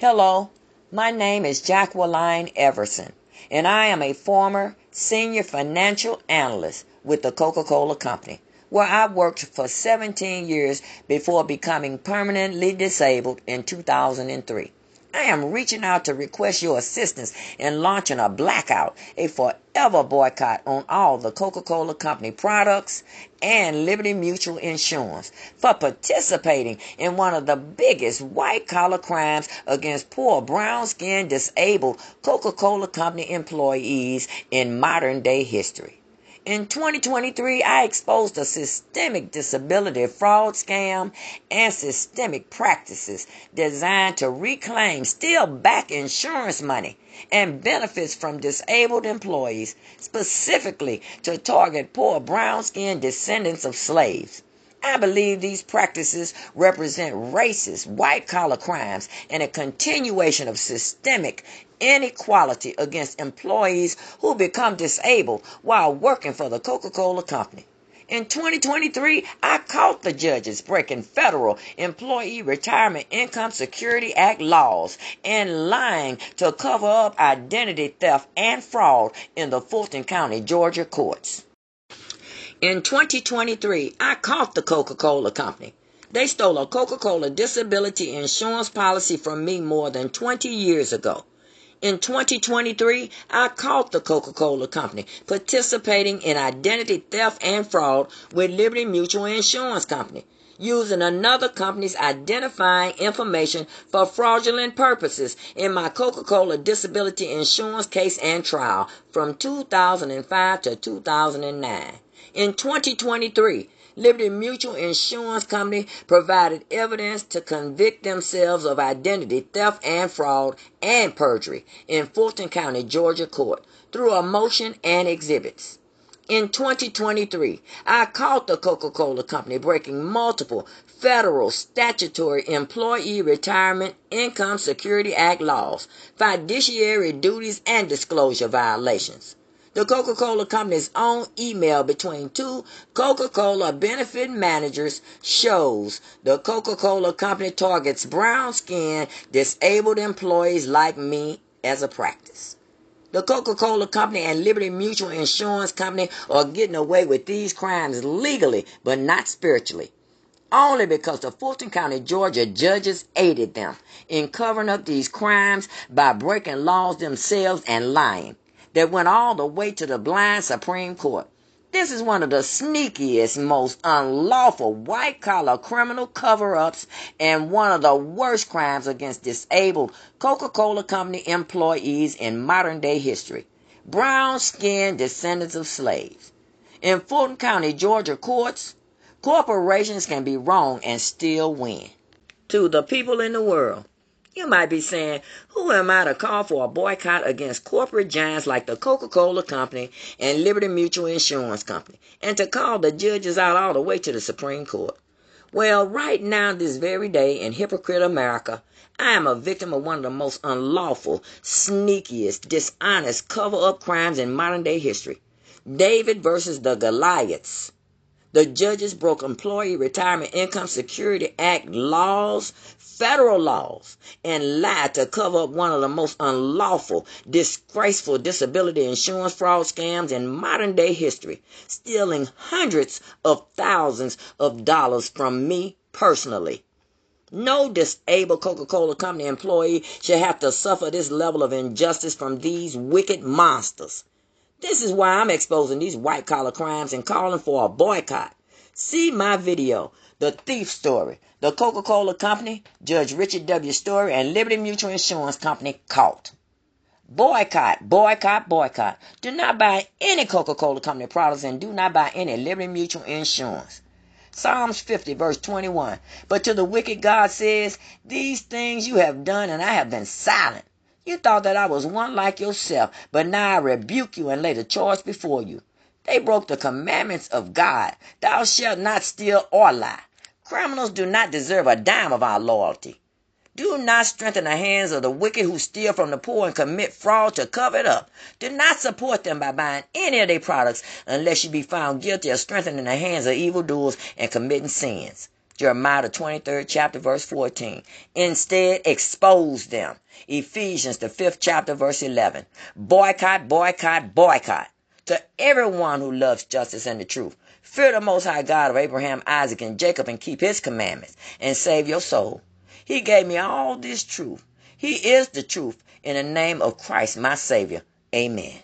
Hello, my name is Jacqueline Everson, and I am a former senior financial analyst with the Coca-Cola Company, where I worked for 17 years before becoming permanently disabled in 2003. I am reaching out to request your assistance in launching a blackout, a forever boycott on all the Coca-Cola Company products and Liberty Mutual Insurance for participating in one of the biggest white-collar crimes against poor brown-skinned disabled Coca-Cola Company employees in modern-day history. In 2023, I exposed a systemic disability fraud scam and systemic practices designed to reclaim, steal back insurance money and benefits from disabled employees, specifically to target poor brown-skinned descendants of slaves. I believe these practices represent racist, white-collar crimes and a continuation of systemic inequality against employees who become disabled while working for the Coca-Cola Company. In 2023, I caught the judges breaking federal Employee Retirement Income Security Act laws and lying to cover up identity theft and fraud in the Fulton County, Georgia courts. In 2023, I caught the Coca-Cola Company. They stole a Coca-Cola disability insurance policy from me more than 20 years ago. In 2023, I caught the Coca-Cola Company participating in identity theft and fraud with Liberty Mutual Insurance Company, using another company's identifying information for fraudulent purposes in my Coca-Cola disability insurance case and trial from 2005 to 2009. In 2023, Liberty Mutual Insurance Company provided evidence to convict themselves of identity theft and fraud and perjury in Fulton County, Georgia court through a motion and exhibits. In 2023, I caught the Coca-Cola Company breaking multiple federal statutory Employee Retirement Income Security Act laws, fiduciary duties, and disclosure violations. The Coca-Cola Company's own email between two Coca-Cola benefit managers shows the Coca-Cola Company targets brown-skinned, disabled employees like me as a practice. The Coca-Cola Company and Liberty Mutual Insurance Company are getting away with these crimes legally, but not spiritually, only because the Fulton County, Georgia judges aided them in covering up these crimes by breaking laws themselves and lying. That went all the way to the blind Supreme Court. This is one of the sneakiest, most unlawful white-collar criminal cover-ups and one of the worst crimes against disabled Coca-Cola Company employees in modern-day history. Brown-skinned descendants of slaves. In Fulton County, Georgia courts, corporations can be wrong and still win. To the people in the world, you might be saying, who am I to call for a boycott against corporate giants like the Coca-Cola Company and Liberty Mutual Insurance Company, and to call the judges out all the way to the Supreme Court? Well, right now, this very day in hypocrite America, I am a victim of one of the most unlawful, sneakiest, dishonest cover-up crimes in modern-day history. David versus the Goliaths. The judges broke Employee Retirement Income Security Act laws, federal laws, and lied to cover up one of the most unlawful, disgraceful disability insurance fraud scams in modern-day history, stealing hundreds of thousands of dollars from me personally. No disabled Coca-Cola Company employee should have to suffer this level of injustice from these wicked monsters. This is why I'm exposing these white-collar crimes and calling for a boycott. See my video, The Thief Story, the Coca-Cola Company, Judge Richard W. Story, and Liberty Mutual Insurance Company caught. Boycott, boycott, boycott. Do not buy any Coca-Cola Company products and do not buy any Liberty Mutual Insurance. Psalms 50, verse 21. But to the wicked God says, these things you have done and I have been silent. You thought that I was one like yourself, but now I rebuke you and lay the charge before you. They broke the commandments of God. Thou shalt not steal or lie. Criminals do not deserve a dime of our loyalty. Do not strengthen the hands of the wicked who steal from the poor and commit fraud to cover it up. Do not support them by buying any of their products unless you be found guilty of strengthening the hands of evildoers and committing sins. Jeremiah the 23rd chapter verse 14. Instead, expose them. Ephesians the 5th chapter verse 11. Boycott, boycott, boycott. To everyone who loves justice and the truth, fear the Most High God of Abraham, Isaac, and Jacob, and keep his commandments, and save your soul. He gave me all this truth. He is the truth. In the name of Christ, my Savior. Amen.